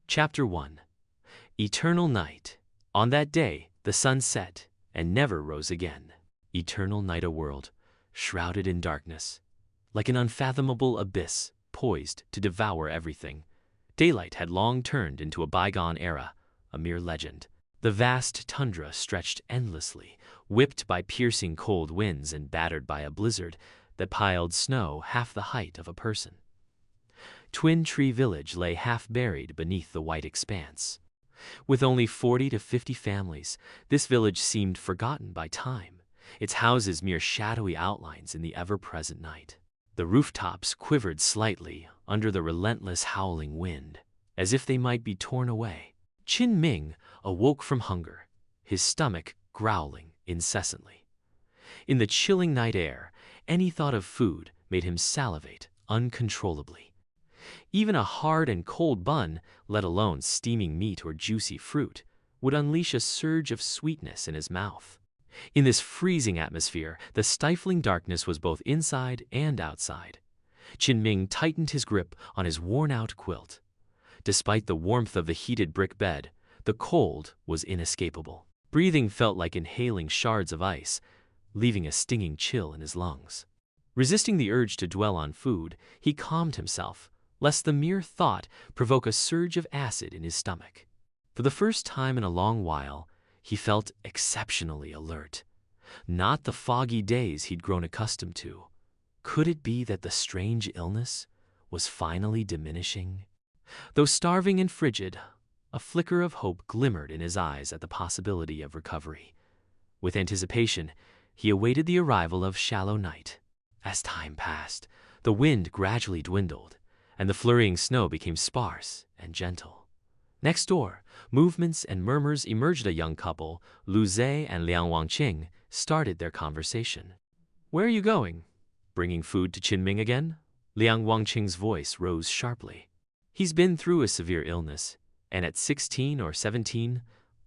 Chapter 1. Eternal Night. On that day, the sun set and never rose again. Eternal night, a world shrouded in darkness, like an unfathomable abyss poised to devour everything. Daylight had long turned into a bygone era, a mere legend. The vast tundra stretched endlessly, whipped by piercing cold winds and battered by a blizzard that piled snow half the height of a person. Twin Tree Village lay half buried beneath the white expanse. With only 40 to 50 families, this village seemed forgotten by time, its houses mere shadowy outlines in the ever-present night. The rooftops quivered slightly under the relentless howling wind, as if they might be torn away. Qin Ming awoke from hunger, his stomach growling incessantly. In the chilling night air, any thought of food made him salivate uncontrollably. Even a hard and cold bun, let alone steaming meat or juicy fruit, would unleash a surge of sweetness in his mouth. In this freezing atmosphere, the stifling darkness was both inside and outside. Qin Ming tightened his grip on his worn-out quilt. Despite the warmth of the heated brick bed, the cold was inescapable. Breathing felt like inhaling shards of ice, leaving a stinging chill in his lungs. Resisting the urge to dwell on food, he calmed himself, lest the mere thought provoke a surge of acid in his stomach. For the first time in a long while, he felt exceptionally alert. Not the foggy daze he'd grown accustomed to. Could it be that the strange illness was finally diminishing? Though starving and frigid, a flicker of hope glimmered in his eyes at the possibility of recovery. With anticipation, he awaited the arrival of shallow night. As time passed, the wind gradually dwindled, and the flurrying snow became sparse and gentle. Next door, movements and murmurs emerged. A young couple, Lu Zhe and Liang Wangqing, started their conversation. "Where are you going? Bringing food to Qin Ming again?" Liang Wangqing's voice rose sharply. "He's been through a severe illness, and at 16 or 17,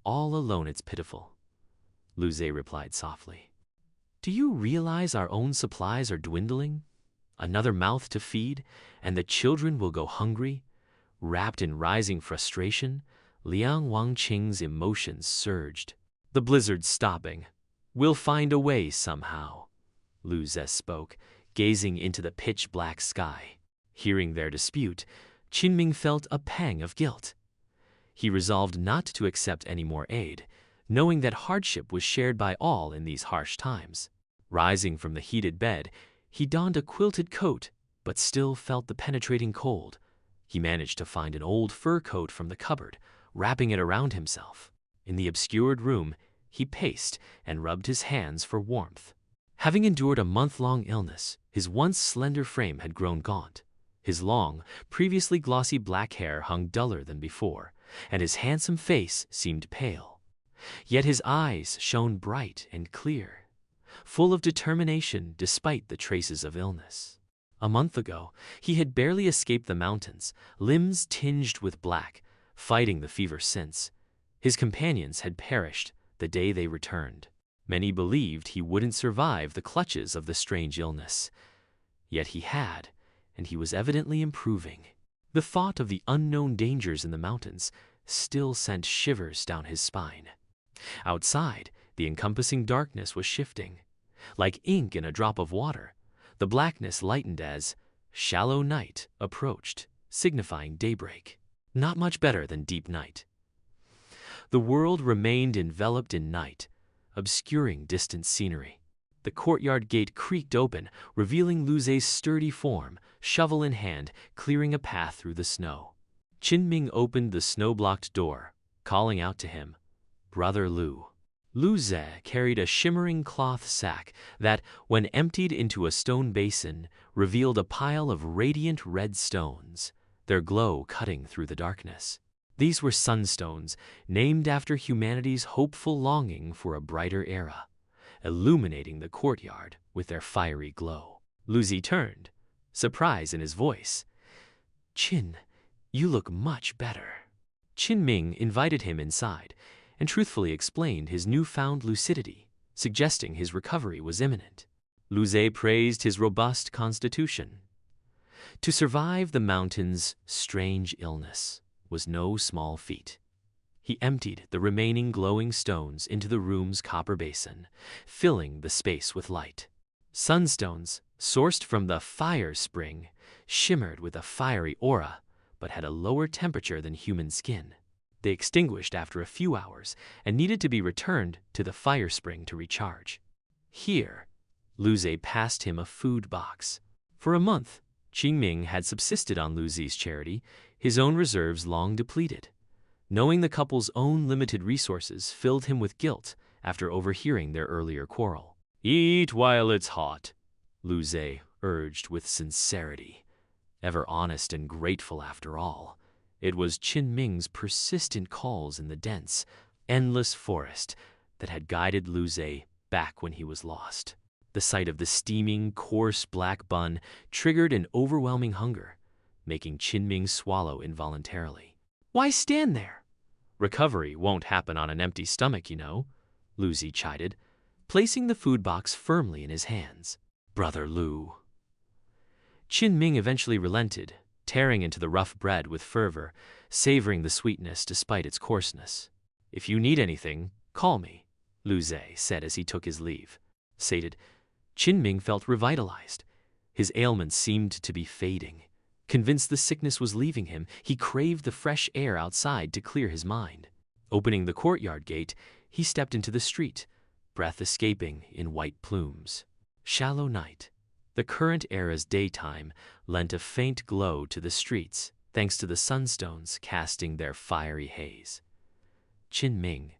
all alone it's pitiful," Lu Zhe replied softly. "Do you realize our own supplies are dwindling? Another mouth to feed, and the children will go hungry?" Wrapped in rising frustration, Liang Wangqing's emotions surged. "The blizzard's stopping. We'll find a way somehow," Lu Zhe spoke, gazing into the pitch-black sky. Hearing their dispute, Qin Ming felt a pang of guilt. He resolved not to accept any more aid, knowing that hardship was shared by all in these harsh times. Rising from the heated bed, he donned a quilted coat, but still felt the penetrating cold. He managed to find an old fur coat from the cupboard, wrapping it around himself. In the obscured room, he paced and rubbed his hands for warmth. Having endured a month-long illness, his once slender frame had grown gaunt. His long, previously glossy black hair hung duller than before, and his handsome face seemed pale. Yet his eyes shone bright and clear, full of determination despite the traces of illness. A month ago, he had barely escaped the mountains, limbs tinged with black, fighting the fever since. His companions had perished the day they returned. Many believed he wouldn't survive the clutches of the strange illness. Yet he had, and he was evidently improving. The thought of the unknown dangers in the mountains still sent shivers down his spine. Outside, the encompassing darkness was shifting. Like ink in a drop of water, the blackness lightened as shallow night approached, signifying daybreak. Not much better than deep night. The world remained enveloped in night, obscuring distant scenery. The courtyard gate creaked open, revealing Lu Zhe's sturdy form, shovel in hand, clearing a path through the snow. Qin Ming opened the snow-blocked door, calling out to him, "Brother Lu." Lu Zhe carried a shimmering cloth sack that, when emptied into a stone basin, revealed a pile of radiant red stones, their glow cutting through the darkness. These were sunstones, named after humanity's hopeful longing for a brighter era, illuminating the courtyard with their fiery glow. Lu Zhe turned, surprise in his voice. "Qin, you look much better." Qin Ming invited him inside, and truthfully explained his newfound lucidity, suggesting his recovery was imminent. Lu Zhe praised his robust constitution. To survive the mountain's strange illness was no small feat. He emptied the remaining glowing stones into the room's copper basin, filling the space with light. Sunstones, sourced from the fire spring, shimmered with a fiery aura, but had a lower temperature than human skin. They extinguished after a few hours and needed to be returned to the fire spring to recharge. Here, Luze passed him a food box. For a month, Qin Ming had subsisted on Luze's charity, his own reserves long depleted. Knowing the couple's own limited resources filled him with guilt after overhearing their earlier quarrel. "Eat while it's hot," Luze urged with sincerity. Ever honest and grateful after all, it was Qin Ming's persistent calls in the dense, endless forest that had guided Luze back when he was lost. The sight of the steaming, coarse black bun triggered an overwhelming hunger, making Qin Ming swallow involuntarily. "Why stand there? Recovery won't happen on an empty stomach, you know," Luze chided, placing the food box firmly in his hands. "Brother Lu." Qin Ming eventually relented, tearing into the rough bread with fervor, savoring the sweetness despite its coarseness. "If you need anything, call me," Luze said as he took his leave. Sated, Qin Ming felt revitalized. His ailments seemed to be fading. Convinced the sickness was leaving him, he craved the fresh air outside to clear his mind. Opening the courtyard gate, he stepped into the street, breath escaping in white plumes. Shallow night. The current era's daytime lent a faint glow to the streets, thanks to the sunstones casting their fiery haze. "Qin Ming,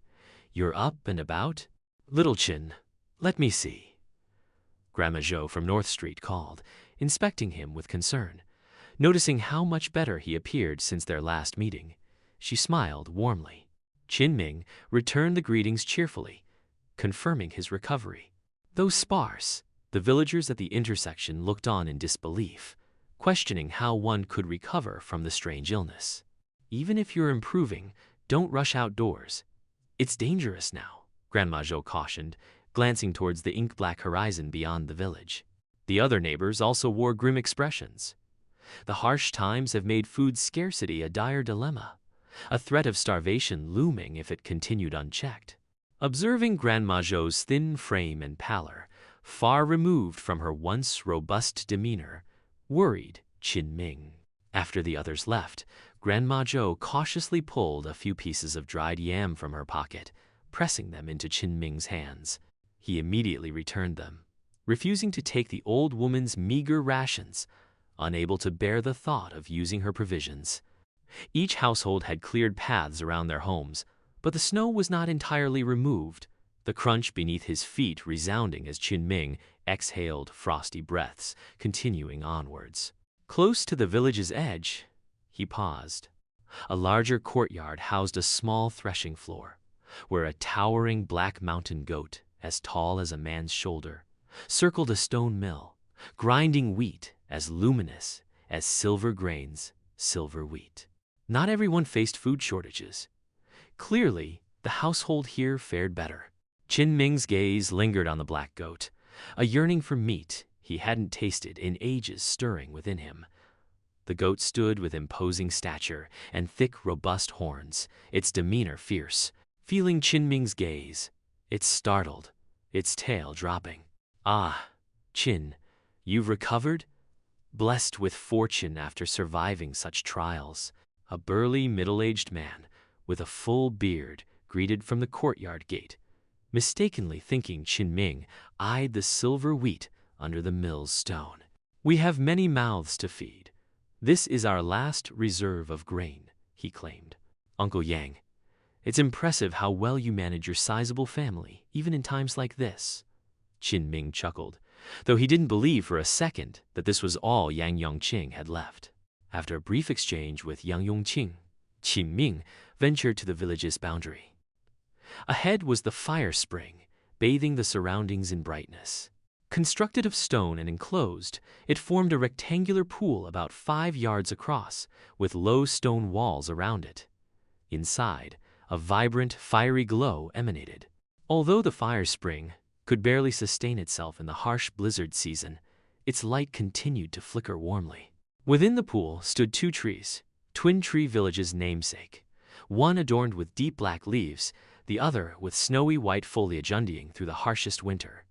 you're up and about?" "Little Qin, let me see." Grandma Zhou from North Street called, inspecting him with concern. Noticing how much better he appeared since their last meeting, she smiled warmly. Qin Ming returned the greetings cheerfully, confirming his recovery. Though sparse, the villagers at the intersection looked on in disbelief, questioning how one could recover from the strange illness. "Even if you're improving, don't rush outdoors. It's dangerous now," Grandma Zhou cautioned, glancing towards the ink-black horizon beyond the village. The other neighbors also wore grim expressions. The harsh times have made food scarcity a dire dilemma, a threat of starvation looming if it continued unchecked. Observing Grandma Zhou's thin frame and pallor, far removed from her once robust demeanor, worried Qin Ming. After the others left, Grandma Zhou cautiously pulled a few pieces of dried yam from her pocket, pressing them into Qin Ming's hands. He immediately returned them, refusing to take the old woman's meager rations, unable to bear the thought of using her provisions. Each household had cleared paths around their homes, but the snow was not entirely removed, the crunch beneath his feet resounding as Qin Ming exhaled frosty breaths, continuing onwards. Close to the village's edge, he paused. A larger courtyard housed a small threshing floor, where a towering black mountain goat, as tall as a man's shoulder, circled a stone mill, grinding wheat as luminous as silver grains, silver wheat. Not everyone faced food shortages. Clearly, the household here fared better. Qin Ming's gaze lingered on the black goat, a yearning for meat he hadn't tasted in ages stirring within him. The goat stood with imposing stature and thick, robust horns, its demeanor fierce. Feeling Qin Ming's gaze, it startled, its tail dropping. "Ah, Qin, you've recovered? Blessed with fortune after surviving such trials." A burly, middle-aged man with a full beard greeted from the courtyard gate, mistakenly thinking Qin Ming eyed the silver wheat under the mill's stone. "We have many mouths to feed. This is our last reserve of grain," he claimed. "Uncle Yang, it's impressive how well you manage your sizable family, even in times like this." Qin Ming chuckled, though he didn't believe for a second that this was all Yang Yongqing had left. After a brief exchange with Yang Yongqing, Qin Ming ventured to the village's boundary. Ahead was the fire spring, bathing the surroundings in brightness. Constructed of stone and enclosed, it formed a rectangular pool about 5 yards across, with low stone walls around it. Inside, a vibrant, fiery glow emanated. Although the fire spring could barely sustain itself in the harsh blizzard season, its light continued to flicker warmly. Within the pool stood 2 trees, twin tree village's namesake, one adorned with deep black leaves, the other with snowy white foliage undying through the harshest winter.